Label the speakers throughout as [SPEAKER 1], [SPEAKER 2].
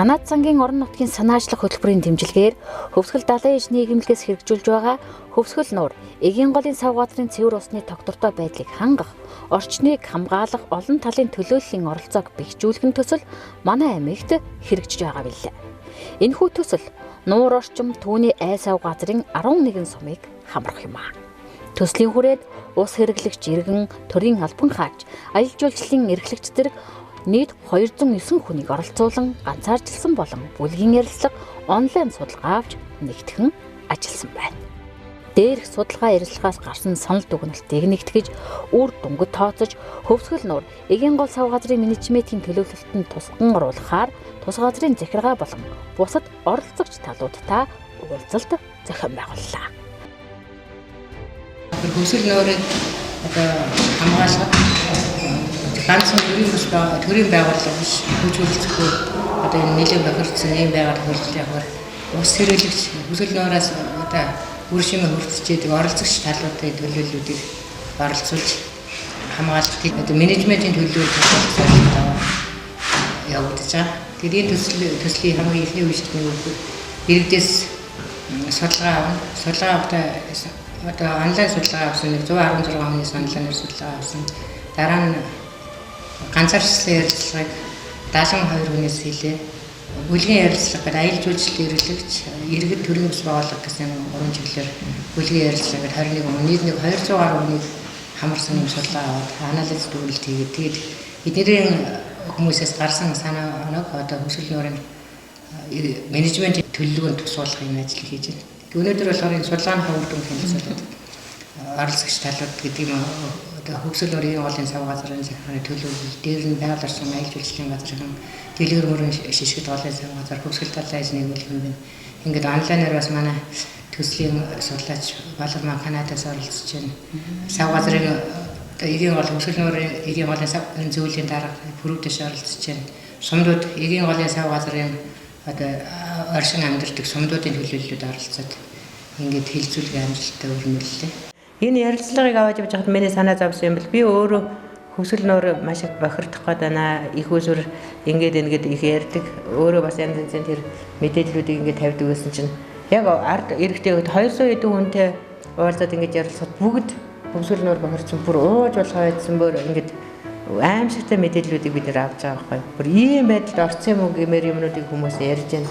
[SPEAKER 1] Ганаад зангийн орон нутгийн санаачлах хөтөлбөрийн дэмжлэгээр Хөвсгөл далайн иж нийгэмлэгээс хэрэгжүүлж байгаа Хөвсгөл нуур эгийн голын сав газрын цэвэр усны тогтвортой байдлыг хангах, орчныг хамгаалах олон талын төлөөллийн оролцоог бэхжүүлэх төсөл манай аймагт хэрэгжиж байгаа билээ. Энэхүү төсөл нуур орчим түүний ай сав газрын 11 сумыг хамрах юм аа. Төслийн хүрээд ус хэрэглэгч иргэн, төрийн албан хаач, аялал жуулчлалын эрхлэгч зэрэг нийт 209 хүнийг оролцуулан ганцаарчилсан болон бүлгийн ярилцлага онлайн судалгаа авч нэгтгэн ажилласан байна. Дээрх судалгаа ярилцлагаас гарсан санал дүгнэлтийг нэгтгэж, үр дүнгод тооцож, Хөвсгөл нуур эгийн гол сав газрын менежментийн төлөвлөлтөнд тусган оруулахаар тус газрын захиргаа болон бусад оролцогч талуудтай уулзалт зохион байгууллаа.
[SPEAKER 2] Хөвсгөл нуурыг хамгаалах ганцхан төрийн байгууллага биш, хөгжүүлэлцэхгүй энэ нэлээд бохирдсон ийм байгаад хөрвөл яваар ус хэрэглэгч Хөвсгөл нуураас үр шимээ хүртчихэд оролцогч талуудын төлөөллүүдийг оролцуулж хамгаалалтыг менежментийн төлөөлөлд явагдаж байгаа. Тэгээд энэ төслийн хамгийн ихний үеийнх нь иргэдээс судалгаа авна. Судалгаа авахдаа онлайн судалгаа авсан 116 хүний саналаар судалгаа авсан. Дараа нь ганцаарчлалын ярилцлагыг 72 хүнээс хийлээ. Бүлгийн ярилцлагаар аялал жуулчлалын эрхлэгч, иргэд төрийн ус байгууллага гэсэн 3 чиглэлээр бүлгийн ярилцлагаар 21 хүн, нийт 200 гаруй хүнийг хамарсан юм судалгаа аваад анализ дүгнэлт хийгээд тэгээд эднэрийн хүмүүсээс гарсан санаа оног Хөвсгөл нуурын менежментийн төлөвлөгөөнд тусгуулах юм ажил хийж байна. Өнөөдөр болохоор энэ судалгааны үр дүн хэлэлцүүлээд оролцогч талууд гэдэг нь Хөвсгөл нуурын голын сав газрын захиргааны төлөвлөл, дээр нь байгаль орчин аялал жуулчлалын газрын дэлгэр мөрөн шишгэд голын сав газар Хөвсгөл далайн иж нийгэмлэг юм. Ингээд онлайнаар бас манай төслийн судлаач Балармаа Канадаас оролцож байна. Сав газрын эгийн гол Хөвсгөл нуурын эгийн голын сав зөвлөлийн дарга бүрүүдээс оролцож байна. Сумдууд эгийн голын сав газрын оршин амьдардаг сумдуудын төлөөллөд оролцоод ингээд хилцүүлгийн амжилттай өрнүүллээ.
[SPEAKER 3] Энэ ярилцлагыг аваад явж байхад миний санаа зовсон юм бол би өөрөө Хөвсгөл нуур маш их бохирдох гээд байна. Их усүр ингээд их ярьдаг. Өөрөө бас янз янзын тэр мэдээллүүдийг ингээд тавьдаг гэсэн чинь яг ард эрэгтэй 200 хэдэн хүнтэй уулзаад ингээд ярилцахад бүгд Хөвсгөл нуур бохирдсон бүр ууж болохоо байдсан бүр ингээд аимшигтай мэдээллүүдийг бид нэр авч байгаа байхгүй. Бүр ийм байдалд орсон юм уу гэмээр юмнуудыг хүмүүс ярьж байна.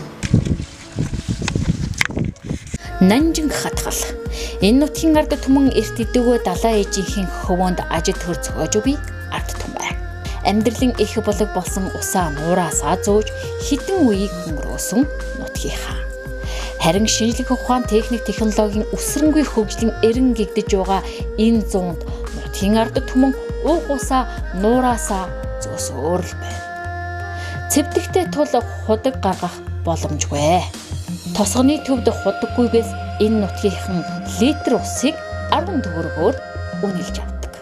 [SPEAKER 1] Нанжин хатгал. Энэ нутгийн ард түмэн эрт идэвгүй далайн ижийнхэн хөвөнд ажид төр зогоож буй ард түмэн. Амьдралын их болог болсон усаа нуураасаа зөөж хідэн үеийг өнгөрөөсөн нутгийнхаа. Харин шинжлэх ухаан, техник, технологийн өсрөнгүй хөгжлийн эрен гэгдэж байгаа энэ зуунд нутгийн ард түмэн уух усаа нуураасаа зөөсөөр л байна. Цэвдэгтэй тул худаг гаргах боломжгүй. Тосгоны төвд худаггүйгээс энэ нутгийнхан литр усыг 10 төгрөгөөр үнэлж авдаг.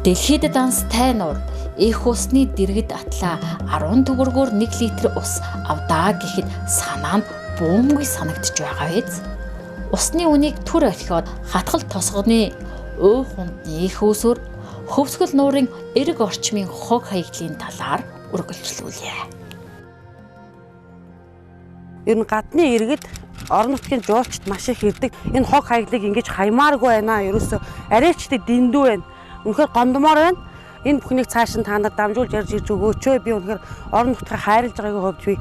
[SPEAKER 1] Дэлхийд данстай нуур их усны дэргэд атлаа 10 төгрөгөөр 1 литр ус авдаа гэхэд санаа нь буумгүй санагдж байгаа биз. Усны үнийг түр орхиод хатгал тосгоны уухундны их усөөр Хөвсгөл нуурын эрг орчмын хог хаягдлын талаар үргэлжлүүлье.
[SPEAKER 4] Ер нь гадны иргэд орон нутгийн жуулчд маш их ирдэг. Энэ хог хаягдлыг ингэж хаймааргүй байна. Ерөөсөө арайчдыг дэндүү байна. Үнэхээр гомдмоор байна. Энэ бүхнийг цааш нь та надад дамжуулж ярьж ирж өгөөч. Би үнэхээр орон нутгийг хайрлаж байгаагийн хувьд би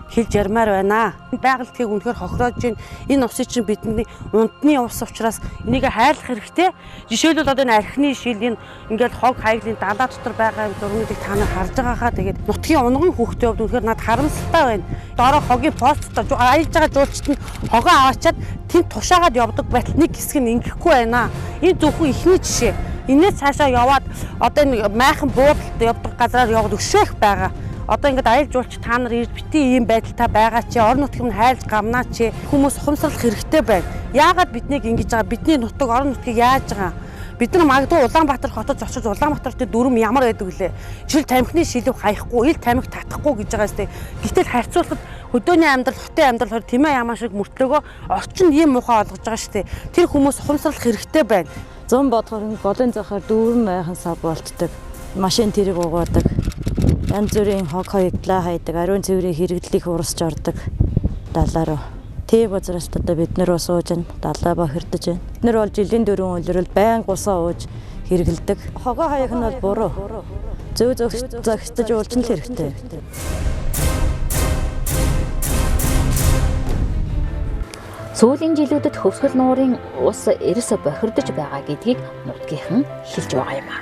[SPEAKER 4] хэлж ярмаар байна. Байгальтгийг үнэхээр хохироож байна. Энэ усыг чинь бидний унтны ус учраас энийг хайрлах хэрэгтэй. Жишээлбэл одоо энэ архины шил энэ ингээл хог хаягдлын далаа дотор байгаа зургуудыг та нар харж байгаагаа тэгээд нутгийн унган хүүхдийн хувьд үнэхээр надад харамсалтай байна. Дороо хогийн посттой аялж байгаа жуулчид нь хогоо аваачаад тэнд тушаагаад явдаг байтал нэг хэсэг нь ингэхгүй байна. Энэ зөвхөн ихний жишээ. Инээс цаашаа яваад одоо энэ майхан буудалд явдаг газараар яваад өшөөх байгаа. Одоо ингээд аялал жуулч та нар ирж бити ийм байдалтай байгаа чи орон нутгийг нь хайлж гамнаа чи хүмүүс ухамсарлах хэрэгтэй байна. Яагаад биднийг ингэж байгаа? Бидний нутаг орон нутгийг яаж байгаа? Бид нар магадгүй Улаанбаатар хотод очиж Улаанбаатарт дүрм ямар байдаг вүлээ? Жишээл тамхины шилэг хаяхгүй, ил тамхи татахгүй гэж байгаа сте. Гэтэл харьцуулахад хөдөөний амьдрал, хотын амьдрал хоёр тэмээ ямаа шиг мөртлөгөө орчин ийм муухай олгож байгаа сте. Тэр хүмүүс ухамсарлах хэрэгтэй байна.
[SPEAKER 5] Зам бодохоор голын захаар дүүрэн майхан сав болтдаг. Машин тэрэг угаадаг. янз бүрийн хог хоёглаа хайдаг, ариун цэврийн хэрэглэлийг урасч ордог далаа руу. Тийм газраас одоо бид нэр сууж байна, далаа бохирдож байна. Бид нар бол жилийн 4 өдрөл байн гусаа ууж хэрэглэдэг. Хогоо хаях нь бол буруу. Зөв зохистож уулзна л хэрэгтэй.
[SPEAKER 1] Сүүлийн жилүүдэд хөвсгөл нуурын ус эрс бохирдож байгаа гэдгийг нутгийнхан хэлж байгаа юм а.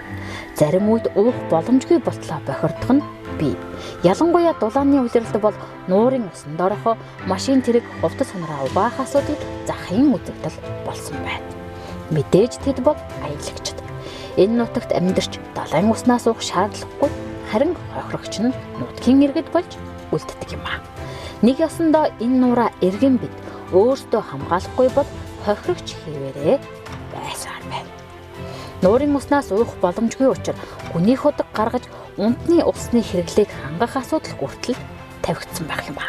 [SPEAKER 1] Зарим үед уух боломжгүй болтлоо бохирдох нь бий. Ялангуяа дулааны улиралд бол нуурын усанд орохоо машин тэрэг хувцас санараа угаах асуудал захын үзэгдэл болсон байна. Мэдээж тэд бол аялагчд. Энэ нутагт амьдарч далайн уснаас уух шаардлагагүй, харин хохирогч нь нутгийн иргэд болж үлддэг юм а. Нэг ёсондоо энэ нуураа эргэн бид өөртөө хамгаалахгүй бол хохирогч хэвээрээ байсаар байна. Нуурын уснаас уух боломжгүй учраас гүний худаг гаргаж унтны усны хэрэглээг хангах асуудал хүртэл тавигдсан байх юм а.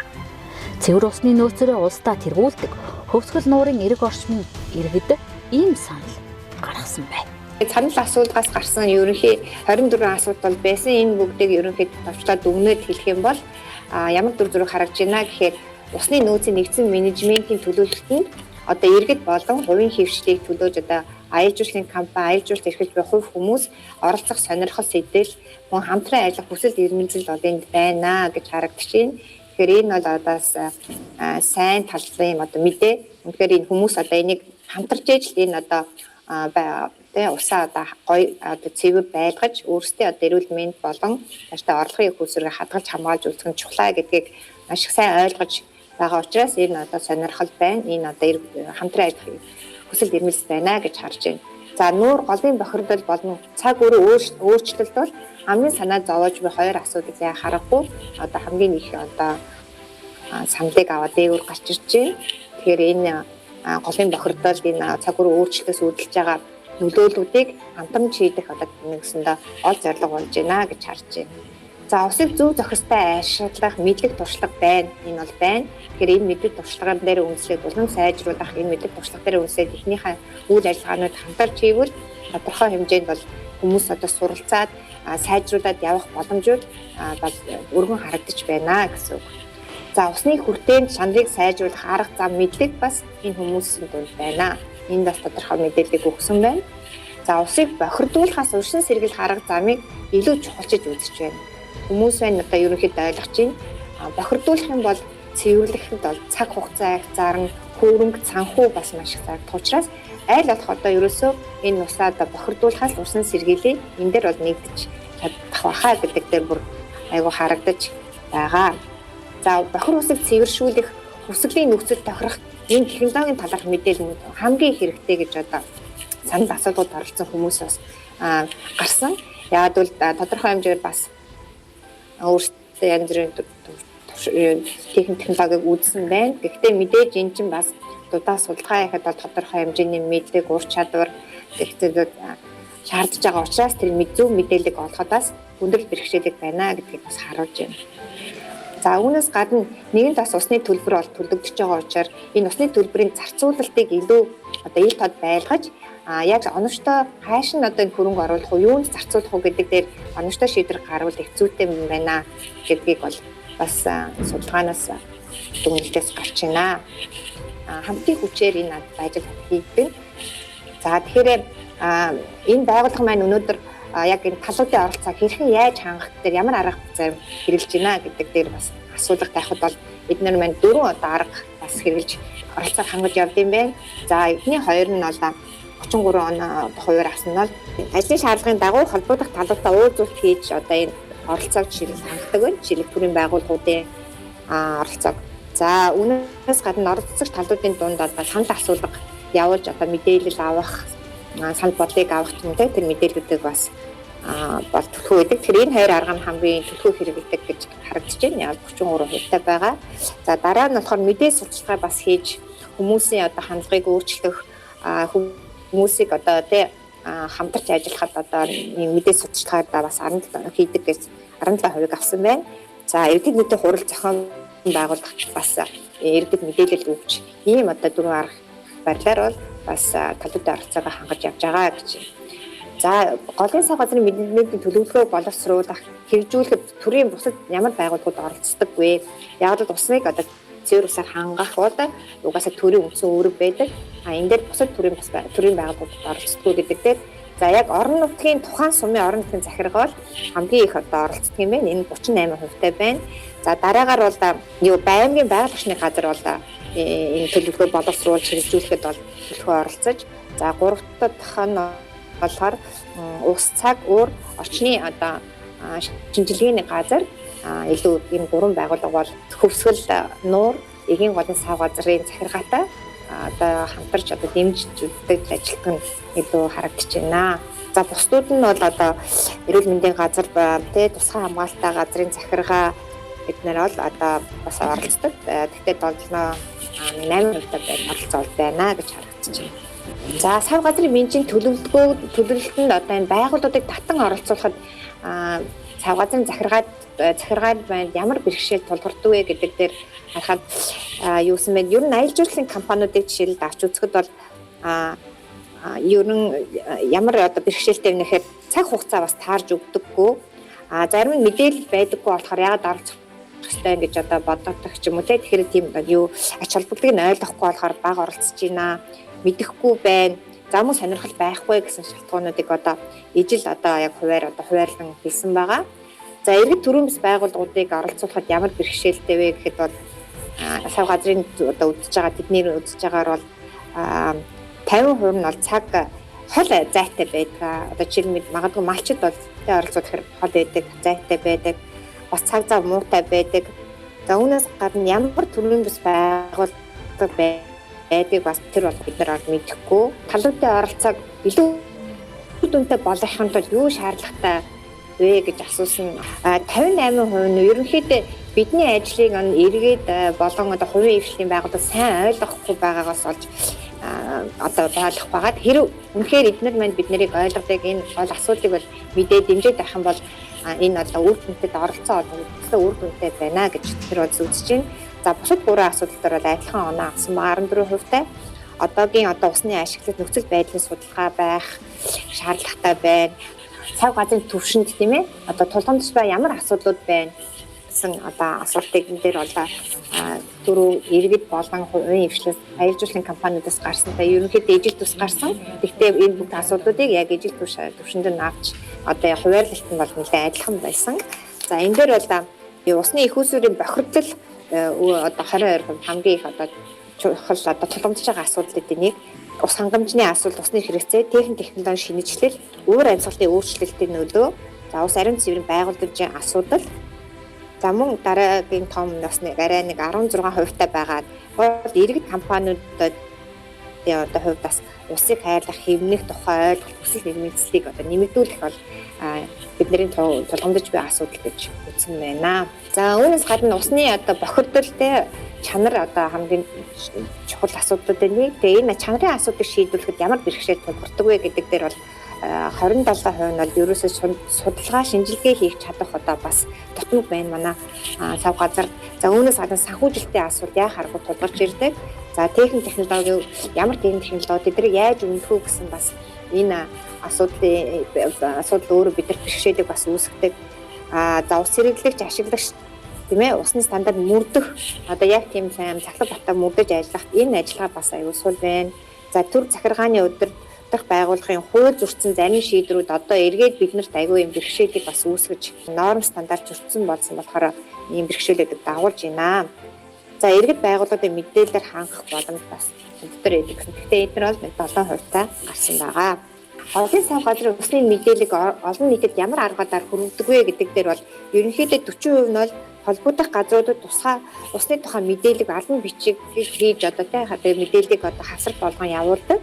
[SPEAKER 1] Цэвэр усны нөөцөөрөө улсдаа тэргүүлдэг хөвсгөл нуурын эрг орчмын иргэд ийм санал гаргасан байна.
[SPEAKER 6] Санал асуулгаас гарсан ерөнхий 24 асуудал байсан. Энэ бүгдийг ерөнхийд товчлоод өгнөд хэлэх юм бол ямар дүр зураг харагж байна гэхээр усны нөөцийн нэгдсэн менежментийн төлөвлөлтөнд одоо иргэд болон хувийн хөвшлийг төлөөж одоо аялал жуулчлалын компани, аялал жуулчлал эрхэлж буй хувь хүмүүс оролцох сонирхол сэтэл мөн хамтран ажиллах хүсэл эрмэлзэл бол энд байна гэж харагдаж байна. Тэгэхээр энэ бол одоо сайн талын одоо мэдээ. Үнэхээр энэ хүмүүс одоо энийг хамтарч ижил энэ одоо усаа одоо гоё одоо цэвэр байлгаж өөрсдөө одоо эрүүл мэнд болон тааштай орлогын их үүсвэрийг хадгалж хамгаалж үзэх нь чухлаа гэдгийг маш их сайн ойлгож байгаа учраас энэ одоо сонирхол байна. Энэ одоо хамтран ажиллах хүсэл эрмэлзэл байна гэж харж байна. За нуур голын бохирдол болон цаг үеийн өөрчлөлт бол хамгийн санаа зовоож буй хоёр асуудал харахгүй одоо хамгийн их одоо саналыг аваад дээгүүр гарч ирж байна. Тэгэхээр энэ голын бохирдол энэ цаг үеийн өөрчлөлтөөс үүдэлж байгаа нөлөөллүүдийг хамтан шийдэх одоо нэгсэндээ ол зорилго болж байна гэж харж байна. За усыг зөв зохистой ашиглах мэдлэг туршлага байна. Энэ бол байна. Тэгэхээр энэ мэдлэг туршлагаар дээр үндэслээд улам сайжруулах энэ мэдлэг туршлага дээр үндэслээд эхнийхээ үйл ажиллагаанууд хамтарч хийвэл тодорхой хэмжээнд бол хүмүүс одоо суралцаад сайжруулад явах боломжууд бол өргөн харагдаж байна гэсэн үг. За усны хүртээн чанарыг сайжруулах арга зам мэдлэг бас энэ хүмүүсийн дунд байна. Энэ бас тодорхой мэдээллийг өгсөн байна. За усыг бохирдуулахаас урьдчилан сэргийлэх арга замыг илүү чухалчилж үзэж байна. Хүмүүс байна одоо ерөнхийдөө ойлгож байна. Бохирдуулах юм бол цэвэрлэхэд бол цаг хугацаа их заран, хөрөнгө, санхүү бас маш их зардаг учраас аль болох одоо ерөөсөө энэ усаа одоо бохирдуулахаас урьдчилан сэргийлээ. Энэ дээр бол нэгдэж чадах байхаа гэдэг дээр бүр айгу харагдаж байгаа. За бохир усыг цэвэршүүлэх, хүсгэлийн нөхцөл тохирох энэ технологийн талаарх мэдээлэлүүд хамгийн хэрэгтэй гэж одоо санал асуулгууд оролцсон хүмүүс бас гарсан. Яг бол тодорхой хэмжээгээр бас өөрсдөө янз бүрийн технологиг үзсэн байна. Гэхдээ мэдээж эн чинь бас дудаа судалгаа хийхэд бол тодорхой хэмжээний мэдлэг, ур чадвар гэхдээ шаардж байгаа учраас тэр зөв мэдээлэл олохоодаас өндөр бэрхшээлэг байна гэдгийг бас харуулж байна. За үүнээс гадна нэгэн тас усны төлбөр бол төлөгдөж байгаа учраас энэ усны төлбөрийн зарцуулалтыг илүү одоо ил тод байлгаж яг оновчтой хаашин одоо энэ хөрөнгө оруулах уу, юунд зарцуулах уу гэдэг дээр оновчтой шийдвэр гаргавал их зүйтэй юм байна гэдгийг бол бас судалгаанаас дүгнэлтээс гарч байна. Хамтын хүчээр энэ ажил хийгдэн. За тэгэхээр энэ байгууллага маань өнөөдөр яг энэ талуудын оролцоог хэрхэн яаж хангах дээр ямар арга зарим хэрэгжилж байна гэдэг дээр бас асуулга тавихад бол бид нар маань 4 одоо арга бас хэрэгжилж оролцоог хангаж явд юм байна. За эхний хоёр нь бол 33 он хувиар авсан нь бол ажлын шаардлагын дагуу холбогдох талуудаа уулзалт хийж одоо энэ оролцоог хангахдаг байна. Жишээлбэл төрийн байгууллагуудын оролцоог. За үүнээс гадна оролцогч талуудын дунд бол санал асуулга явуулж одоо мэдээлэл авах, санал бодлыг авах юм те тэр мэдээллүүдийг бас бол төлхөө байдаг. Тэр энэ хоёр арга нь хамгийн төлхөө хэрэгэлдэг гэж харагдаж байна. Яг 33% байгаа. За дараа нь болохоор мэдээ судалгаа бас хийж хүмүүсийн одоо хандлагыг өөрчлөх, хүмүүсийг одоо тэ хамтарч ажиллахад одоо мэдээ судалгаагаа бас 17 хийдэг гэж 17% авсан байна. За иргэд нийтийн хурал зохион байгуулах бас иргэд мэдээлэл өгч ийм одоо 4 арга барилаар бол бас талуудын оролцоогоо хангаж явж байгаа гэж. За голын сав газрын мэдээллийн төлөвлөгөөг боловсруулах, хэрэгжүүлэхэд төрийн бусад ямар байгууллагууд оролцдоггүй. Яг л усныг одоо цэвэр усаар хангах бол угаасаа төрийн үндсэн үүрэг байдаг. Энэ дээр бусад төрийн байгууллагууд оролцдоггүй гэдэг дээр за яг орон нутгийн тухайн сумын орон нутгийн захиргаа бол хамгийн их одоо оролцдог юм байна. Энэ 38%-тай байна. За дараагаар бол байнгын байгаль орчны газар бол энэ төлөвлөгөө боловсруулж хэрэгжүүлэхэд бол төлөвлөгөө оролцож, за гуравт дахь нь болохоор ус цаг өөр орчны одоо шинжилгээний газар илүү энэ гурван байгууллага бол хөвсгөл нуур эгийн голын сав газрын захиргаатай одоо хамтарч одоо дэмжиж ажиллах нь илүү харагдаж байна. За бусдууд нь бол одоо эрүүл мэндийн газар тусгай хамгаалалттай газрын захиргаа эдгээр бол одоо бас оролцдог. Тэгтээ долноо 8% оролцоод байна гэж харагдаж байна. За сав газрын менежийн төлөвлөлтөнд одоо энэ байгууллагуудыг татан оролцуулахад сав газрын захиргаад байна ямар бэрхшээл тулгардаг вэ гэдэг дээр харахад юусэн бэ? Ер нь аялал жуулчлалын компаниудыг жишээлбэл авч үзэхэд бол ер нь ямар одоо бэрхшээлтэй вэ гэхээр цаг хугацаа бас таарж өгдөггүй. Зарим нь мэдээлэл байдаггүй болохоор яагаад оролцох хэрэгтэй гэж одоо боддог ч юм уу те. Тэгэхээр тийм юу ач холбогдолыг нь ойлгохгүй болохоор бага оролцож байна. Мэдэхгүй байна. За мөн сонирхол байхгүй гэсэн шалтгаануудыг одоо ижил одоо яг хуваарлан хэлсэн байгаа. За иргэд төрийн бас байгууллагуудыг оролцуулахад ямар бэрхшээлтэй вэ гэхэд бол сав газрын одоо үзэж байгаа тэдний үзэж байгаагаар бол 50% нь бол цаг хол зайтай байдаг. Одоо жишээлбэл магадгүй малчид бол оролцуулах хэрэг хол байдаг, зайтай байдаг. Бас цаг зав муутай байдаг. За үүнээс гадна ямар төрлийн бас байгууллага байдгийг бас тэр бол бид нар мэдэхгүй. Талуудын оролцоог илүү дүнтэй болгохын тулд юу шаардлагатай вэ гэж асуусан. 58% нь ерөнхийдөө бидний ажлыг эргээд болон одоо хувийн эвлэлийн байгууллага сайн ойлгохгүй байгаагаас олж одоо ойлгох байгаад хэрэг үнэхээр эдгээр маань бид нарыг ойлгодог энэ гол асуудлыг бол мэдээ дэмжиж байх юм бол энэ одоо үр дүнтэд оролцоо үр дүнтэй байна гэж тэр бол үзэж байна. За бусад гурван асуудал дээр бол адилхан оноо авсан байгаа 14%-тай. Одоогийн одоо усны ашиглалт нөхцөл байдлын судалгаа байх шаардлагатай байна. Сав газрын түвшинд тийм ээ одоо тулгамдж бай ямар асуудлууд байна гэсэн одоо асуултыг энэ дээр бол дөрөв иргэд болон хувийн эвшлээс аялал жуулчлалын компаниудаас гарсан та ерөнхийдөө ижил төс гарсан. Гэхдээ энэ бүх асуудлуудыг яг ижил түвшинд нь авч одоо хуваарлалт нь бол нэлээд адилхан байсан. За энэ дээр бол усны их усүрийн бохирдол одоо 22% хамгийн их одоо чухал одоо тулгамдж байгаа асуудлуудын нэг ус хангамжны асуудал, усны хэрэгцээ, технологийн шинэчлэл, уур амьсгалын өөрчлөлтийн нөлөө, за ус ариун цэврийн байгууллагын асуудал. За мөн дараагийн том насны арай нэг 16%-тай байгаа бол иргэд компаниудад одоо хувьд бас усыг хайрлах, хэвнэх тухай ойлголт, хүсэл эрмэлзлийг одоо нэмэгдүүлэх бол бидний тулгамдж буй асуудал гэж үзсэн байна. За үүнээс гадна усны одоо бохирдолтой чанар одоо хамгийн чухал асуудлуудын нэг. Тэгээ энэ чанарын асуудлыг шийдвэрлэхэд ямар бэрхшээл тулгардаг вэ гэдэг дээр бол 27% нь бол ерөөсөө судалгаа шинжилгээ хийх чадах одоо бас дутмаг байна манай сав газар. За үүнээс гадна санхүүжилтийн асуудал яа харахгүй тулгарч ирдэг. За технологи ямар технологи тэдрийг яаж өмнөх үү гэсэн бас энэ асуудал өөрөө бидэрт бэрхшээлийг бас үүсгэдэг. За ус хэрэглэгч ашиглагч тийм ээ усны стандарт мөрдөх одоо яг тийм сайн захлах батаа мөрдөж ажиллах энэ ажиллагаа бас аюул сул байна. За төр захиргааны өдөр дах байгууллагын хууль зөрчсөн зарим шийдвэрүүд одоо эргээд биднэрт аюул юм бэрхшээлийг бас үүсгэж норм стандарт зөрчсөн болсон болохоор ийм бэрхшээлүүд дагуулж байна. За иргэд байгууллагын мэдээлэлээр хангах боломж бас өдөр эдэг гэсэн. Гэхдээ эдгээр бол 7%-тай гарсан байгаа. Голын сав газрын усны мэдээллийг олон нийтэд ямар аргаар хүргэдэг вэ гэдэг дээр бол ерөнхийдөө 40% нь бол холбогдох газруудад усны тухай мэдээлэл албан бичиг хийж одоо тэ мэдээллийг одоо хавсар болгон явуулдаг.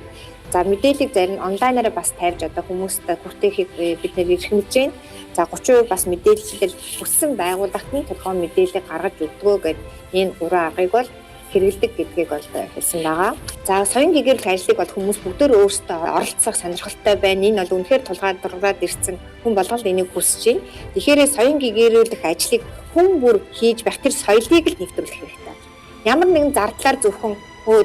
[SPEAKER 6] За мэдээллийг зарим онлайнаар бас тавьж одоо хүмүүстээ хүртэхийг бид нэр эрхэмж байна. За 30% бас мэдээлэлээр хүссэн байгууллагт нь тодорхой мэдээлэл гаргаж өгдөгөө гэдэг энэ гурван аргыг бол хэрэгэлдэг гэдгийг бол хэлсэн байгаа. За соён гэгэрэл ажлыг бол хүмүүс бүгдөө өөрсдөө оролцох сонирхолтой байна. Энэ бол үнэхээр тулгаад ирсэн хүн болгол энийг хүсэж байна. Тэгэхээр соён гэгэрүүлэх ажлыг хүн бүр хийж байх тэр соёлыг л нэвтрүүлэх хэрэгтэй. Ямар нэгэн зардлаар зөвхөн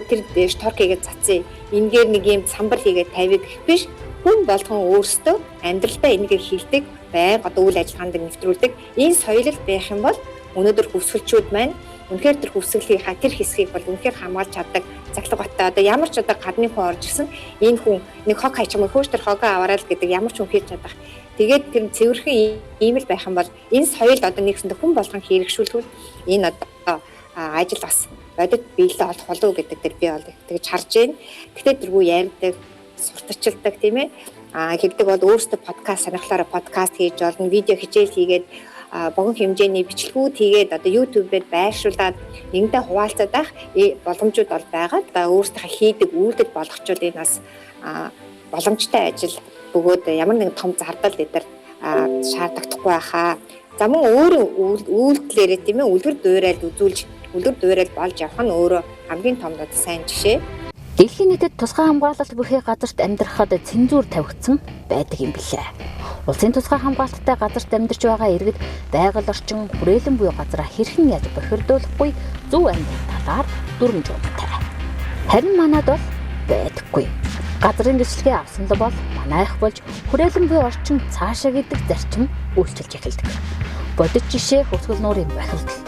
[SPEAKER 6] тэр шторк хийгээд цацъя. Энгээр нэг юм самбар хийгээд тавих гэх биш. хүн болгон өөрсдөө амьдралдаа энийг хийдэг, байнга одоо үйл ажиллагаанд нэвтрүүлдэг энэ соёл байх юм бол өнөөдөр хөвсгөлчүүд маань үнэхээр тэр хөвсгөлийн тэр хэсгийг бол үнэхээр хамгаалж чаддаг. Цахилгаан баттай одоо ямар ч одоо гадны хүн орж ирсэн энэ хүн нэг хог хайчмаа хөөш тэр хогоо аваарай л гэдэг ямар ч хүн хийж чадах. Тэгээд тэр цэвэрхэн ийм л байх юм бол энэ соёл одоо нэгсэндээ хүн болгон хэрэгшүүлвэл энэ одоо ажил бас бодит биелэл олох болов гэдэг дээр би бол тэгж харж байна. Гэхдээ тэргүй ярьдаг, сурталчилдаг тийм ээ. Хэвдэг бол өөрсдөө подкаст сонирхлаараа подкаст хийж болно, видео хичээл хийгээд богино хэмжээний бичлэгүүд хийгээд одоо YouTube-ээр байршуулад нэгдээ хуваалцаад байх боломжууд бол байгаа. Одоо өөрсдөө хийдэг үйлдэл болгочвол энэ бас боломжтой ажил бөгөөд ямар нэгэн том зардал эдгээр шаардлагатай байхаа. За мөн өөрөө үйлдэлээрээ тийм ээ үлгэр дуурайлд болж явах нь өөрөө хамгийн том сайн жишээ.
[SPEAKER 1] Дэлхийн нийтэд тусгай хамгаалалт бүхий газарт амьдрахад цензуур тавигдсан байдаг юм билээ. Улсын тусгай хамгаалалттай газарт амьдарч байгаа иргэд байгаль орчин, хүрээлэн буй газраа хэрхэн яаж бохирдуулахгүй зөв амьдрах талаар дүрм журмтай. Харин манад бол байдаггүй. Газрын төсөлгөө авсан л бол манайх болж хүрээлэн буй орчин цаашаа гэдэг зарчим үйлчилж эхэлдэг. Бодит жишээ хөвсгөл нуурын бохирдол.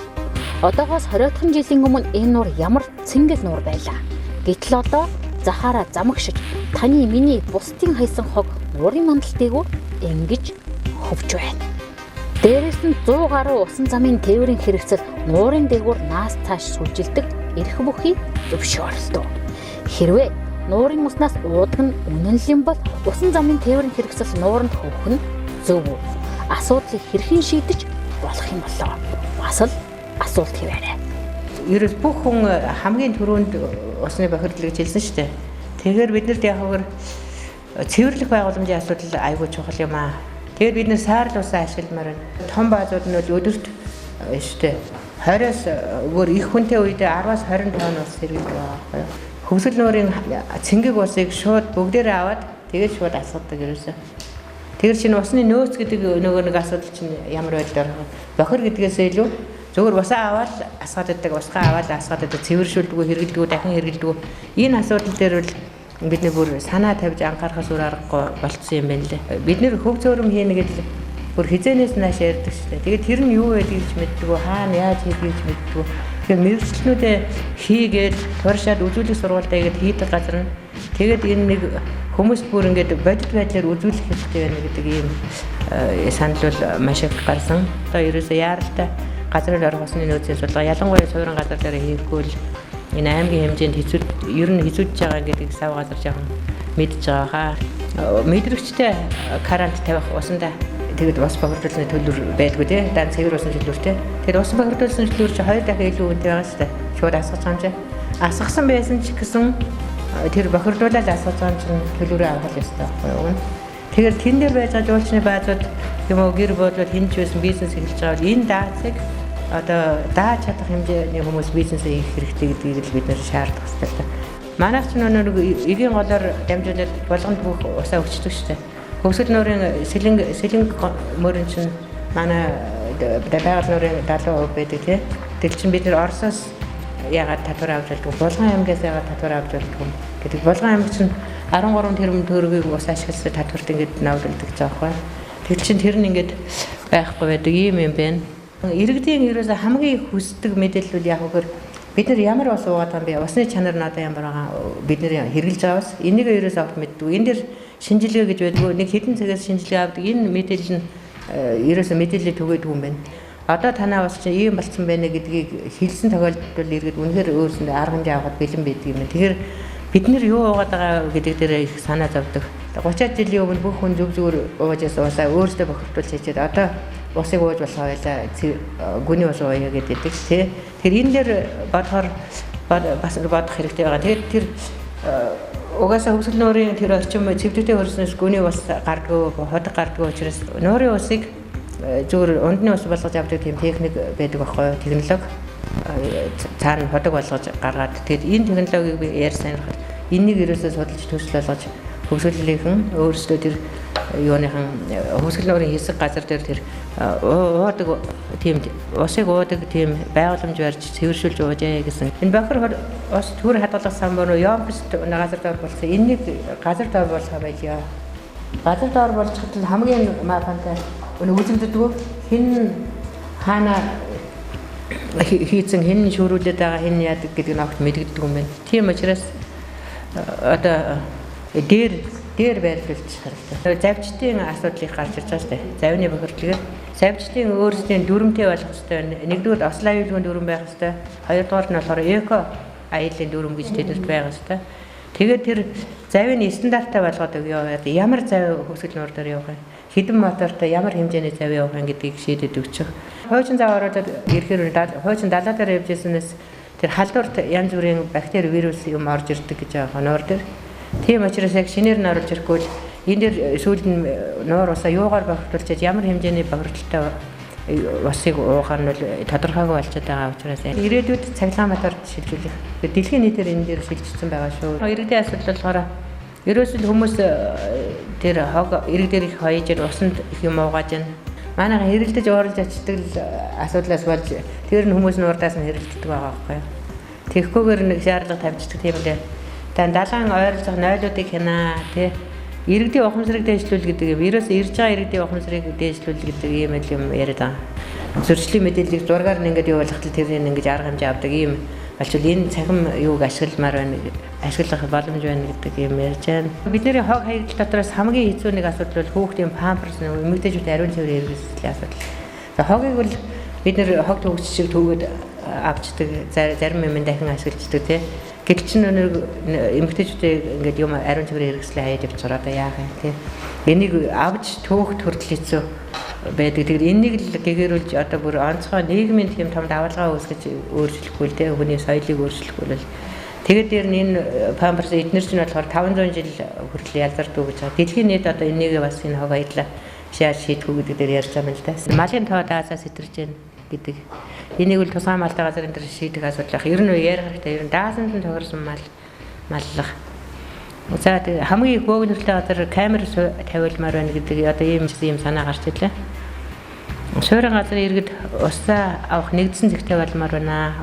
[SPEAKER 1] Одоогоос 20 жилийн өмнө энэ нуур ямар цэнгэл нуур байлаа. Гэтэл одоо захаараа замагшиж таны миний бусдын хайсан хог нуурын мандалтыг ингэж хөвж байна. Дээрээс нь 100 гаруй усан замын тээврийн хэрэгцэл нуурын дээгүүр наас цааш сүлжилдэг эрх бүхий зөвшөөрлөө. Хэрвээ нуурын уснаас уудаг нь үнэнлэн бол усан замын тээврийн хэрэгцэл нууранд хөвөх нь зөв үү? Асуудлыг хэрхэн шийдэж болох юм болоо? Бас л асуулт хэвээрээ.
[SPEAKER 3] Ерөөс бүх хүн хамгийн түрүүнд усны бохирдол гэж хэлсэн шүү дээ. Тэгэхээр биднэрт яхагэр цэвэрлэх байгууламжийн асуудал айгүй чухал юм аа. Тэгэхээр бид нэр саарл усаа ашигламаар байна. Том баазууд нь бол өдөрт шүү дээ 20-аас өөр их хүнтэй үедээ 10-аас 20 тонн ус хэрэглэдэг байгаа байхгүй юу. Хөвсгөл нуурын цэнгэг усыг шууд бүгдээрээ аваад тэгээд шууд асгадаг ерөөсөө. Тэгэхээр чинь усны нөөц гэдэг нөгөө нэг асуудал чинь ямар байдлаар бохир гэдгээсээ илүү зөвхөн усаа аваад асгаад байдаг, усгаа аваад асгаад байдаг, цэвэршүүлдэг, хэрэглэдэг, дахин хэрэглэдэг. Энэ асуудал дээр бол бид нэр бүр санаа тавьж анхаарахаас өөр аргагүй болцсон юм байна лээ. Бид нэр хөв зөөрөм хийнэ гэдэл бүр хизээнээс нааш ярьдаг шүү дээ. Тэгээд тэр нь юу байдгийг ч мэддэг, хаана яаж хийдгийг ч мэддэг. Тэгэхээр мэрэгчлэнүүдээ хийгээд туршаад үзүүлэх сургалтаа игээд хийдэг газар нь тэгээд энэ нэг хүмүүс бүр ингээд бодит байдлаар үзүүлэх хэрэгтэй байна гэдэг ийм санал бол маш их гарсан. Одоо ерөөсөө яаралтай газрын орох усны нөөцийн судалгаа ялангуяа суурин газар дээр хийхгүй л энэ аймгийн хэмжээнд ер нь хэцүүдж байгаа гэдгийг сав газар жоохон мэдж байгаа. Мэдрэгчтэй карант тавих усандаа тэгээд ус бохирдуулсны төлөв байдгүй тий. Дан цэвэр усны төлөвтэй. Тэгээд ус бохирдуулсны төлөв чи 2 дахин илүү үнэтэй байгаа шүү дээ. Шууд асгаж байгаа юм чи. Асгасан байсан ч гэсэн тэр бохирдуулаад асгаж байгаа юм чинь төлөврөө авах ёстой байхгүй юу? Тэгэхээр тэн дээр байж байгаа жуулчны баазууд юм уу гэр бодлол хинж байсан бизнес эхэлж байгаа бол энэ даацыг одоо дааж чадах хэмжээний хүмүүс бизнесээ хийх хэрэгтэй гэдгийг л бид нэр шаардах хэрэгтэй. Манайх ч нэг эгийн голоор дамжуулаад болгонд бүх усаа өгчдөг шүү дээ. Хөвсгөл нуурын сэлэнг мөрөн чинь манай байгаль нуурын 70% байдаг тий. Тэгэл чинь бид нэр Оросоос ягаад татвар авч болдог, Булган аймгаас ягаад татвар авч болдог гэдэг. Булган аймаг чинь 13 тэрбум төгрөгийг ус ашигласан татварт ингээд навддаг жаахгүй. Тэгэл чинь тэр нь ингээд байхгүй байдаг юм байна. Иргэдийн ерөөсө хамгийн их хүсдэг мэдээлэл яг үгээр бид нар ямар ус уугаад байгаа юм бэ? Усны чанар нь одоо ямар байгаа бид нар хэрэгжилж байгаас энийг ерөөсө авт мэддэг. Энэ дэр шинжилгээ гэж байдгүй нэг хэдэн цагаас шинжилгээ авдаг. Энэ мэдээлэл нь ерөөсө мэдээлэл түгээдэг юм байна. Одоо танаа ус чинь ийм болцсон байна гэдгийг хэлсэн тохиолдолд иргэд үнэхээр өөрсөндөө арга хэмжээ авахд бэлэн байдаг юм. Тэгэхээр бид нар юу уугаад байгаа гэдэг дээр их санаа зовдөг. 30 жилийн өмнө бүх хүн зөв зүгээр ууж байсан усаа өөрсдөө бохирдуулж хийчихэд одоо усыг ууж болох байлаа гүний ус ууя гэдэг тий. Тэгэхээр энэ дээр бодохоор бас бодох хэрэгтэй байгаа. Тэгээд тэр угаасаа хөвсгөл нуурын тэр орчим цэвдэхтэй хөрснөөс гүний ус гардгүй, ходог гардгүй учраас нуурын усыг зүгээр ундны ус болгож авдаг тийм техник байдаг байхгүй юу? Технологи цаана ходог болгож гаргаад тэгээд энэ технологиг би ярьсан юм. Энийг ерөөсөө судалж төсөл болгож хөвсгөлийнхэн өөрсдөө тэр юуныхан хөвсгөл нуурын хэсэг газар дээр тэр уудаг тийм усыг уудаг тийм байгууламж барьж цэвэршүүлж уужээ гэсэн. Энэ бохир ус төр хадгалах сан бороо ямпс газар дээр болсон. Энийг газар дээр болгох байлаа. газар доор болж хатал хамгийн маапантай үзэгддэг хин хаана хийцэн хин шүүрүүлээд байгаа хин яадаг гэдэг нь огт мэдэгддэг юм байна. Тийм учраас одоо дээр байрлуулж харагдав. Завчдын асуудлыг гарч ирж байгаа шүү дээ. Завны бохирдлыг завчдын өөрсдийн дүрмтэй болох хэрэгтэй. Нэгдүгээр ослын аюулгүй дүрм байх хэрэгтэй. Хоёрдугаар нь болохоор эко аюулын дүрм гэж тэдэрт байх хэрэгтэй. Тэгээд тэр завийн стандарттай болгоод өгөө. Ямар зав хөвсгөл нуур дээр явах юм? Хэдэн мотортой ямар хэмжээний зав явах юм гэдгийг шийдэд өгчих. Хуучин зав ороод ирэхээр хуучин далаа дээр явж ирсэнээс тэр халдварт янз бүрийн бактери, вирус юм орж ирдэг гэж байгаа нуур дээр. Тийм учраас яг шинээр нь оруулж ирэхгүй л энэ дээр сүүлд нь нуур усаа юугаар бохирдуулж ямар хэмжээний бохирдолтой усыг уугаар нь тодорхойгүй болчиход байгаа учраас ирээдүйд цахилгаан матаар шилжүүлэх. Дэлхийн нийтээр энэ дээр шилжчихсэн байгаа шүү. Иргэдийн асуудал болохоор ерөөсөл хүмүүс тэр хог ирэг дээр их хоёж усанд их юм уугааж байна. Манайха хэрэлдэж ууралж очдөг асуудлаас болж тэр нь хүмүүс нуурдаас нь хэрэлддэг байгаа байхгүй юу. Тэгэхгүйгээр нэг шаардлага тавьчихдаг тийм лээ. Далайн ойролцох нойлуудыг хянаа тий иргэдийн ухамсарыг дэвшлүүл гэдэг юм. Ерөөсөө ирж байгаа иргэдийн ухамсарыг дэвшлүүл гэдэг ийм юм яриад байгаа. Зөрчлийн мэдээллийг зургаар нь ингээд явуулахад тэрийг ингээд арга хэмжээ авдаг ийм болчихвол энэ цахим юуг ашигламаар байна, ашиглах боломж байна гэдэг юм ярьж байна. Бидний хог хаягдал дотроос хамгийн хэцүү нэг асуудал бол хүүхдийн памперс эмэгтэйчүүд ариун цэврийн хэрэгслийн асуудал. За хогийг бол бид нэр хог төгсч шиг төгөөд авчдаг, зарим юм дахин ашиглаждаг тий. Гэтэл ч эмэгтэйчүүдээ ингээд юм ариун цэврийн хэрэгслээ хаяж авч сураад яах юм тий. Энийг авч төөхт хүртэл хэцүү байдаг. Тэгэхээр энийг л гэгэрүүлж одоо бүр онцгой нийгмийн тийм том давалгаа үүсгэж өөрчлөхгүй л тий. Хүний соёлыг өөрчлөхгүй л. Тэгээд дээр нь энэ памперс эднэр чинь болохоор 500 жил хүртэл ялзардгүй гэж байгаа. Дэлхийн нийт одоо энийг бас энэ хог баялаа шийдэх үү гэдэг дээр ярьж байгаа юм л да. Малын тоо даасаа сэтэрж байна гэдэг. Энийг бол тусгай малтай газрын дээр шийдэх асуудал байх. Ер нь ярих хэрэгтэй. Ер нь даасанд нь тохирсон маллах. За хамгийн их бөөгнөртэй газар камер тавиулмаар байна гэдэг одоо ийм санаа гарч ирлээ. Суурин газрын иргэд усаа авах нэгдсэн зэгтэй болмоор байна.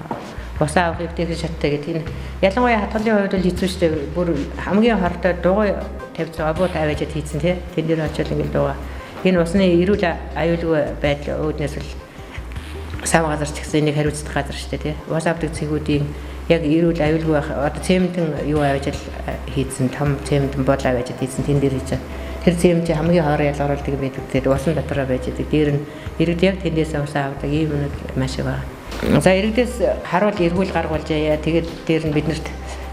[SPEAKER 3] Усаа авах эвтэйхэн шаттай гэдэг. Энэ ялангуяа хатгалын хувьд бол хэцүү шүү дээ. Бүр хамгийн хортой дугуй тавьж байгаа буу тавиаж хийцэн тий. Тэн дээр очил ингэ дууга. Энэ усны эрүүл аюулгүй байдал үүднээс л сав газар ч гэсэн энийг хариуцдаг газар шүү дээ тий. Ус авдаг цэгүүдийн яг эрүүл аюулгүй байх одоо цементэн юу аваад хийцэн том цементэн бодол аваад хийцэн тэн дээр хийж. Тэр цемент хамгийн хоороо ялгаруулдаг байдаг. Тэгээд усан дотроо байж байгаа. Дээр нь иргэд яг тэндээс усаа авдаг ийм нэг маш их байна. За иргэдээс харуул эргүүл гаргуулж яа. Тэгээд дээр нь биднэрт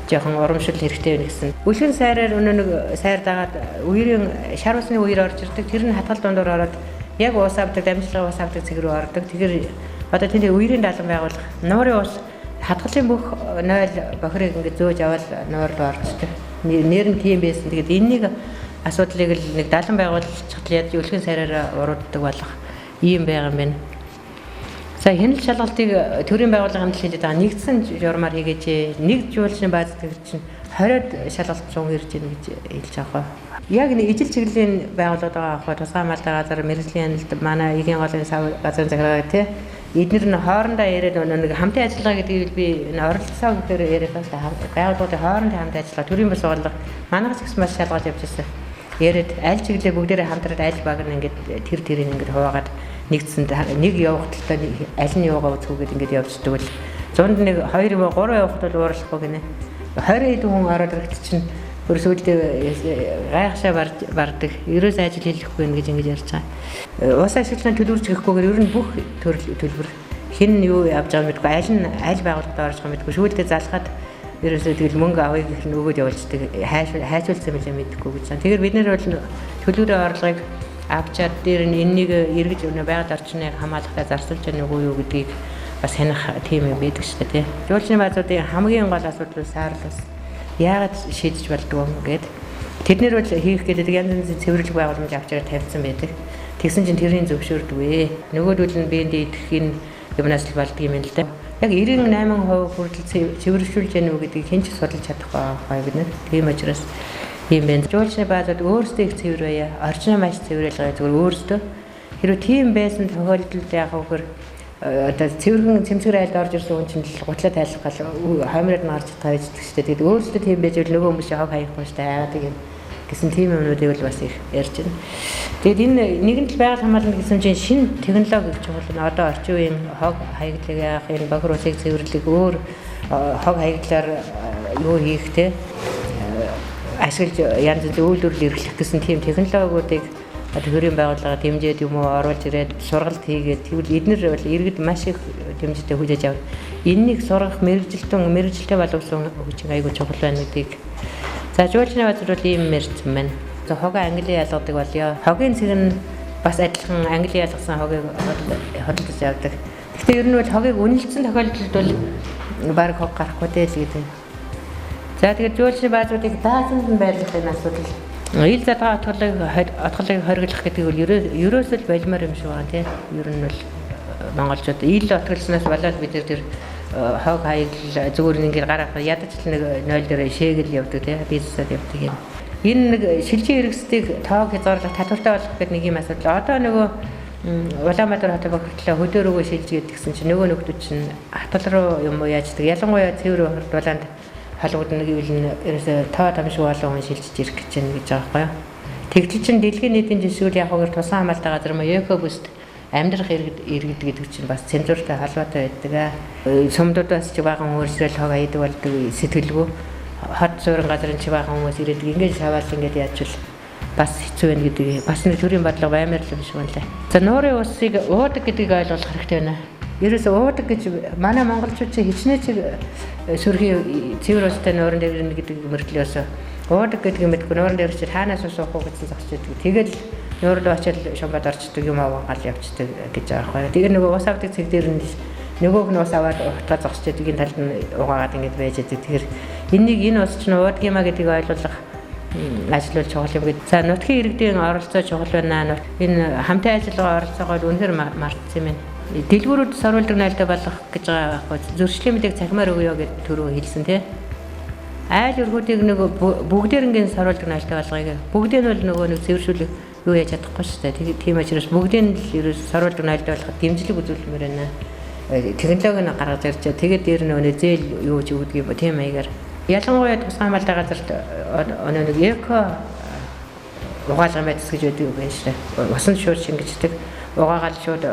[SPEAKER 3] жоохон урамшил хэрэгтэй байна гэсэн. Үлгэн сайраар өнөө нэг сайр дагаад үерийн шар усны үер орж ирдэг. Тэр нь хатгал дундуур ороод яг ус авдаг, дамжлагын ус авдаг цэг рүү ордог. Тэгэхээр одоо тэнд үерийн даалгавар байгуулах нуурын ус хатгалын бүх 0 бохирыг ингээд зөөж аваад нуур руу орчдөг. Нэр нь тийм байсан. Тэгээд энэнийг асуудлыг л нэг даалгавар байгуулчихвал яаж үлгэн сайраар урууддаг болох ийм байгаа юм байна. За хяналт шалгалтыг төрийн байгууллагын хамт хэлээд байгаа нэгдсэн журмаар хийгээч. Нэг жуулчны бааз дээр чинь 20-од шалгалт зун ирж байна гэж хэлж байгаа. Яг нэг ижил чиглэлийн байгууллагад байгаа аахгүй тусгай малтай газар мэрэгжлийн хяналт манай эгийн голын газрын захиргаа тий. Эдгээр нь хоорондоо яриад нэг хамтын ажиллагаа гэдгийг би энэ оролцоо гэхээр яриад байгаа байгууллагын хоорондын хамтын ажиллагаа төрийн бас байгууллага манайх ч гэсэн маш шалгалт явж ирсэн. Яриад аль чиглэлээ бүгдээрээ хамтраад аль баг нь ингээд тэрийг ингээд хуваагаад нэгдсэн нэг явах талтай аль нь яваа үзэх гээд ингээд явждаг бол зунд нэг 2 юм уу 3 явахд бол уурлахгүй гинэ. 20 хэдэн хүн ороод ирэх чинь өрсөлдөө гайхшаа бардаг. Ерөөс ажил хийхгүй нэ гэж ингэж ярьж байгаа. Ус ашиглалтын төлөвлөж гэхгүйгээр ер нь бүх төлбөр хэн юу явж байгааг мэдгүй аль байгууллагад орж байгаа мэдгүй шүүлдээ залхаад ерөөсөө тэгэл мөнгө авъя гэх нь өгөөд явуулцдаг. Хайшуулсан юм л мэдгүй гэж байна. Тэгэхээр бид нэр бол төлөвлөрийн орлогыг авчаад дээр нь энэнийг эргэж өнө байгаль орчныг хамгаалахтай зарцуулж байгаа нүгөө юу гэдгийг бас хянах тийм юм байдаг шүү дээ. Жуулчны баазуудын хамгийн гол асуудал бол саарлаас яагаад шийдэж болдгоо гэд тэд нэр бол хийх гэдэг янз бүрийн цэвэрлэг байгууламж авчираа тавьсан байдаг. Тэгсэн чинь тэрийн зөвшөөрдгөө. Нөгөөдөл нь биендээ идэх энэ юмнаас л болдго юм л да. Яг 98% хүртэл цэвэрлжүүлж яах нь гэдгийг хэн ч судалж чадахгүй байгаа бид нар. Тийм учраас ийм байна. Жуулчны баазууд өөрсдөө их цэвэр байя. Орчноо маш цэвэрлэгээ зүгээр өөрсдөө. Хэрвээ тийм байсан тохиолдолд яг хөвгөр одоо цэвэрхэн цэмцгэр айлд орж ирсэн хүн чинь л гутлаа тайлах гал хоймроод нь гарч тавьж идэх штэ. Тэгээд өөрсдөө тийм байж бол нөгөө хүмүүс хог хаяхгүй штэ. Яагаад гэвэл гэсэн тийм юмнуудыг бол бас их ярьж байна. Тэгээд энэ нэгэн л байгаль хамгаална гэсэн чинь шинэ технологи гэж байна. Одоо орчин үеийн хог хаягдлыг яах, энэ бохир усыг цэвэрлэх, өөр хог хаяглаар юу хийх те ашиглаж янз бүрийн үйлдвэрлэл эрхлэх гэсэн тийм технологиудыг төрийн байгууллага дэмжиж юм уу оруулж ирээд сургалт хийгээд тэгвэл эдгээр бол иргэд маш их дэмжтэй хүлээж авна. Энэнийг сургах мэрэгжилтэй боловсон хүчин айгүй чухал байна гэдгийг. За жуулчны базар бол ийм мэрэгсэн байна. За хогоо англи ялгадаг болёо. Хогийн цэг нь бас адилхан англи ялгасан хогийг хөдөлж явдаг. Гэхдээ ер нь бол хогийг үнэлсэн тохиолдолд бол баг хог гарахгүй дээ л гэдэг. За тэгээд жуулчны базруудыг даасан байрлах энэ асуудал. Ил задгаа отголыг хориглох гэдэг бол ерөөсөө л болмоор юм шиг байна тийм. Ер нь бол монголчууд ил отголсноос болоод бид тэр хог хаягл зүгээр ингээд гарах ядаж л нэг 0 дээр шээгэл явдаг тийм бизнесад явдаг юм. Энэ нэг шилжийн хэрэгсдийг тоог хязгаарлах татвартай болох гэдэг нэг юм асуудал. Одоо нөгөө Улаанбаатар хотын бохирдлоо хөдөө рүүгээ шилжгээд гисэн чинь нөгөө нөхдүүд чинь хатал руу юм уу яаждаг. Ялангуяа цэвэр бохирдлууланд халгууд нэг ивэл ерөөсөө тоо тамшиг болон хүн шилжиж ирэх гэж байна гэж байгаа байхгүй юу. Тэгтэл чинь дэлхийн нийтийн жишүүл яг хогоор тусан хамгаалалттай газар мөн экобуст амьдрах иргэд гэдэг чинь бас цензуртай холбоотой байдаг. Сумдуудаас ч баган өөрсрөл хог аядаг болдог сэтгэлгүй. Хот суурин газрын ч баган хүмүүс ирээдэг. Ингээд шаваал ингээд яачвал бас хэцүү байна гэдэг. Бас нэг төрлийн бодлого баймаар л юм шиг байна лээ. За нуурын усыг уудаг гэдгийг ойлгох хэрэгтэй байна. Ерөөсөө уудаг гэж манай монголчууд чи хичнээн чи сөрхийн цэвэр устай нуурын дээр ирнэ гэдэг мөртлөөс уудаг гэдэг юм мэдгүй нуурын дээр чи хаанаас суух уу гэсэн зогсож байдаг. Тэгэл нуур руу очиад шамбад орчдөг юм аваад явчихдаг гэж байгаа байхгүй. Тэгээ нөгөө ус авдаг цэг дээр нь нөгөөх нь ус аваад утгаа зогсож байдаг энэ талд нь угаагаад ингэж байж байгаа. Тэгэхээр энэ ус чинь уудаг юм а гэдгийг ойлгох ажил чухал юм гээд. За нутгийн иргэдийн оролцоо чухал байна. Энэ хамтын ажиллагаа оролцоогоор үнэхээр мартсан юм байна. Дэлгүүрүүд сорволдог найлтаа болох гэж байгаа байхгүй. Зөрчлийн мэдээг цахимаар өгөө гэдэг төрөө хэлсэн тий. Айл өргүүдийг нөгөө бүгдээр ингээд сорволдог найлтаа болгоё. Бүгдээ нь бол нөгөө нэг цэвэршүүлэх юу яаж чадахгүй шүү дээ. Тийм учраас бүгдээ нь л ерөөс сорволдог найлтаа болоход дэмжлэг үзүүлмээр байна. Технологи нь гаргаж ирж байгаа. Тэгээд дээр нөгөө зээл юу ч өгдөг юм тийм маягаар. Ялангуяа тусгай хамгаалалттай газарт нэг эко угаалгын байцс гэж байдаг юм байна шүү дээ. Усан шууд шингэждэг. Угаагаал шууд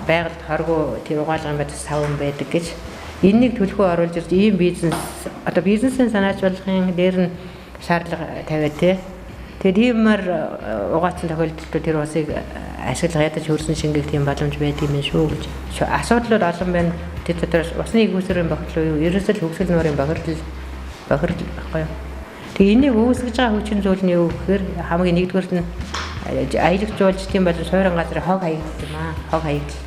[SPEAKER 3] байгальд хоргоо тэр угаалгын байцс савн байдаг гэж. Энэнийг төлхөө оруулж ирж ийм бизнес одоо бизнесийн санаач болгохын дээр нь шаардлага тавиад тий. Тэгээд иймэр угаацсан тохиолдолд тэр усыг ашиглах ядаж хөрсөн шингээх тийм боломж байдаг юм шүү гэж. Асуудлууд олон байна. Тэр дотор усны игүүсэрийн бохирдол юу ерөөсөө хөвсгөл нуурын бохирдол байхгүй юу. Тэгээ энийг үүсгэж байгаа хүчин зүйл нь юу гэхээр хамгийн нэгдүгээрт нь аялагч жуулчдын болон суурин газрын хог хаягдл юм аа. Хог хаягдл.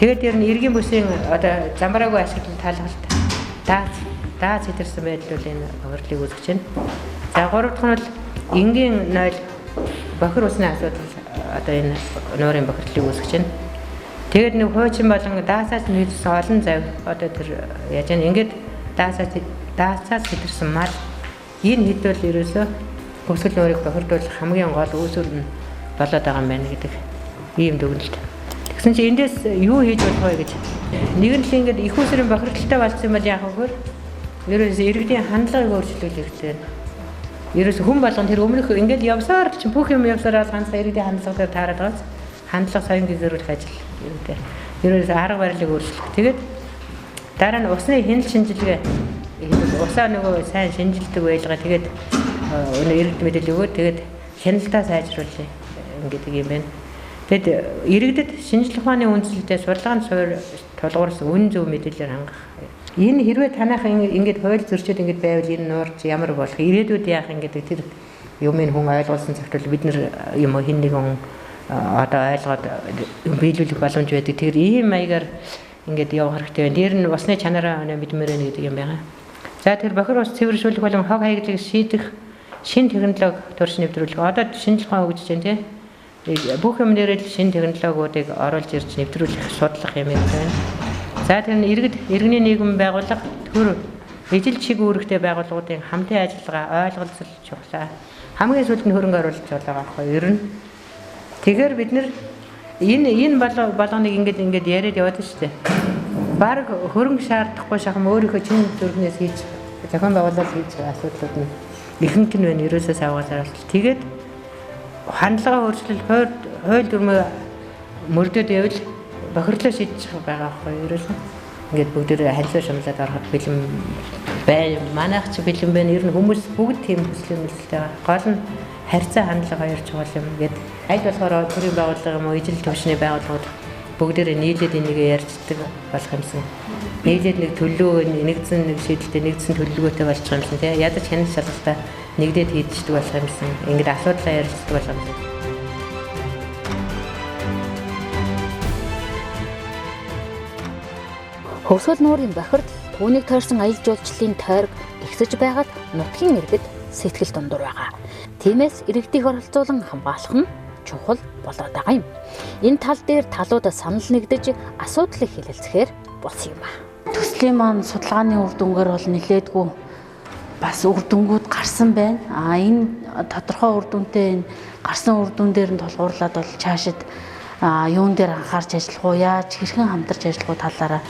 [SPEAKER 3] Тэгээд дээр нь иргэн бүсийн одоо замбараагүй ашиглан талгалт даа зэтэрсэн байдлууд энэ бохирдлыг үүсгэж байна. За гурав дахь нь бол энгийн 0 бохир усны асуудал одоо энэ нуурын бохирдлыг үүсгэж байна. Тэгээд нэг хуучин болон даасаас нийлсэн олон зав одоо тэр яаж яа ингээд даасаас хэтэрсэн мал энэ хэд бол ерөөсөө хөвсгөл нуурыг бохирдуулах хамгийн гол үүсвэр нь болоод байгаа юм байна гэдэг ийм дүгнэлт. Тэгсэн чинь эндээс юу хийж болох вэ гэж нэг нь л ингээд их усрын бохирдолтой болсон юм бол яах вэ? Ерөөсөө иргэдийн хандлагыг өөрчлөх хэрэгтэй. Ерөөсөө хүн болгон тэр өмнөх ингээд явсаар чинь бүх юм явсаар ганцхан иргэдийн хандлагаар таарад байгаа. Хандлага соён гэрүүлэх ажил үүтэй. Ерөөсөө арга барилыг өөрчлөх. Тэгээд дараа нь усны хяналт шинжилгээ усаа нөгөө сайн шинжилдэг байлгаа тэгээд өнөө иргэд мэдээлэл өгөөд тэгээд хяналтаа сайжруулъя гэдэг юм байна. Тэгэд иргэдэд шинжлэх ухааны үндслэлтэй судалгааны суурь тулгуурласан үн зөв мэдээлэлээр хангах. Энэ хэрвээ танайх ингээд хууль зөрчил ингээд байвал энэ нуурч ямар болох ирээдүйд яах ингээд тэр юмыг хүн ойлгуулсан цагт бид нар юм хин нэгэн одоо ойлгоод биелүүлэх боломж байдаг. Тэр ийм маягаар ингээд явах хэрэгтэй байна. Дээр нь усны чанараа мэдмээр байна гэдэг юм байна. За тэр бохир ус цэвэршүүлэх болон хог хаягдлыг шийдэх шинэ технологи турш нэвтрүүлэх. Одоо шинжлэх ухаан хөгжиж байна тийм. Бүх юм дээр л шинэ технологиудыг оруулж ирж нэвтрүүлэх судлах юм байна. За тэр нь иргэний нийгэм байгууллага төр ижил чиг үүрэгтэй байгууллагуудын хамтын ажиллагаа ойлголцол чухлаа. Хамгийн сүүлд нь хөрөнгө оруулалт байгаа байхгүй ер нь. Тэгэхээр бид нэр энэ болгоныг ингээд яриад яваад шүү дээ. Бараг хөрөнгө шаардахгүй шахам өөрийнхөө чинь зүрхнээс хийж зохион байгуулалт хийж асуудлууд нь ихэнх нь байна ерөөсөө савгаалаар болчих. Тэгээд хандлагаа өөрчлөл хууль дүрмээ мөрдөд явал бохирлоо шийдчих байгаа байхгүй ерөөсөө. Ингээд бүгдээ ханьцаа шамлаад ороход бэлэн бай. Манайх ч бэлэн байна. Ер нь хүмүүс бүгд тийм хүсэл мөрөлтэй байгаа. Гол нь харьцаа хандлага хоёр чухал юм. Ингээд аль болохоор төрийн байгууллага юм уу, ижил төвчний байгууллагууд бүгдээ нийлээд энийг ярьцдаг болох юмсан. Нийлээд нэг төлөө нэгдсэн нэг шийдэлтэй нэгдсэн төлөвлөгөөтэй болчих юмсан. Тэгээ ядаж хянах шалгалтаа нэгдээд хийдчихдэг болох юмсан. Ингээд асуудлаа ярьцдаг болох юмсан.
[SPEAKER 1] Хөвсгөл нуурын бохирдол түүнийг тойрсон аялал жуулчлалын тойрог ихсэж байгаад нутгийн иргэд сэтгэл дундуур байгаа. Тиймээс иргэдийг оролцуулан хамгаалах нь чухал болоод байгаа юм. Энэ тал дээр талууд санал нэгдэж асуудлыг хэлэлцэхээр болсон юм а.
[SPEAKER 7] Төслийн маань судалгааны үр дүнгээр бол нэлээдгүй бас үр дүнгууд гарсан байна. Энэ тодорхой үр дүнтэй энэ гарсан үр дүн дээр нь тулгуурлаад бол цаашид юун дээр анхаарч ажиллах уу, яаж хэрхэн хамтарч ажиллах уу талаараа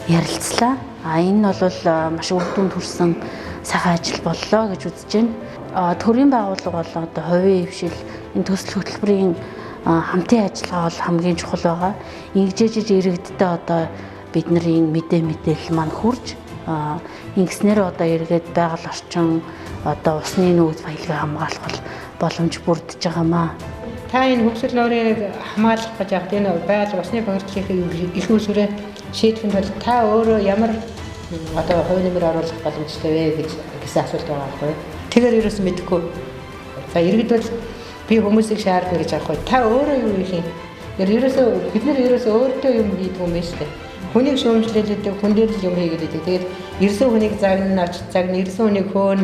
[SPEAKER 7] ярилцлаа. Энэ нь бол маш үр дүнд хүрсэн сайхан ажил боллоо гэж үзэж байна. Төрийн байгууллага бол одоо хувийн хвшил энэ төсөл хөтөлбөрийн хамтын ажиллагаа бол хамгийн чухал байгаа. Ингэжээж иргэдтэй одоо бидний мэдээлэл маань хүрж ингэснээр одоо иргэд байгаль орчин одоо усны нөөц баялагийг хамгаалах боломж бүрдэж байгаамаа.
[SPEAKER 3] Та энэ хөвсгөл нуурыг хамгаалах гэж яг энэ байгаль усны бохирдлын их усүрээ шийдэхэд бол та өөрөө ямар одоо хувь нэмэр оруулах боломжтой вэ гэсэн асуулт байгаа байхгүй. Тэгэхээр ерөөс мэдэхгүй. За иргэд бол би хүмүүсийг шаардна гэж аахгүй. Та өөрөө юу хийх юм? Ерөөсөө бид нар ерөөсөө өөртөө юм хийдэг юм байна шүү дээ. Хүнийг шүүмжлүүлээд хүн дээр л юм хийгээд байдаг. Тэгээд ирсэн хүнийг загна ирсэн хүнийг хөөн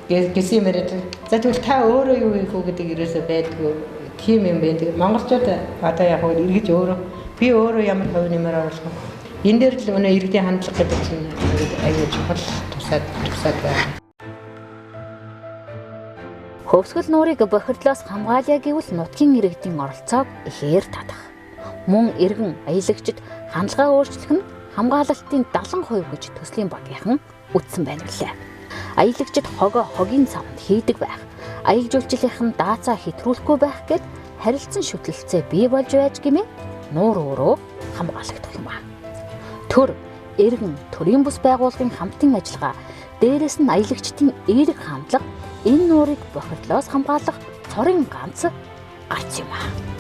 [SPEAKER 3] гэсэн юм яриад. За тэгвэл та өөрөө юу хийх үү гэдэг ерөөсөө байдгүй. Тийм юм байна. Тэгээд монголчууд одоо яг эргэж өөрөө би өөрөө ямар хувь нэмэр оруулах вэ? Энэ дээр л өнөө иргэдийн хандлага гэдэг чинь аюул чухал тусаад байна.
[SPEAKER 1] Хөвсгөл нуурыг бохирдлоос хамгаалъя гэвэл нутгийн иргэдийн оролцоог ихээр татах. Мөн иргэн аялагчид хандлагаа өөрчлөх нь хамгаалалтын 70% гэж төслийн багийнхан үтсэн байна гэлээ. Аялагчид хогийн цамд хийдэг байх. Аялал жуулчлалын даацаа хэтрүүлэхгүй байх гэд харилцан шүтлэлцээ бий болж байж гэмээ нуур өөрөө хамгаалагдах юм аа. Төр, иргэн, төрийн бус байгууллагын хамтын ажиллагаа, дээрээс нь аялагчдын эерэг хандлага энэ нуурыг бохирдлоос хамгаалах цорын ганц гарц юм аа.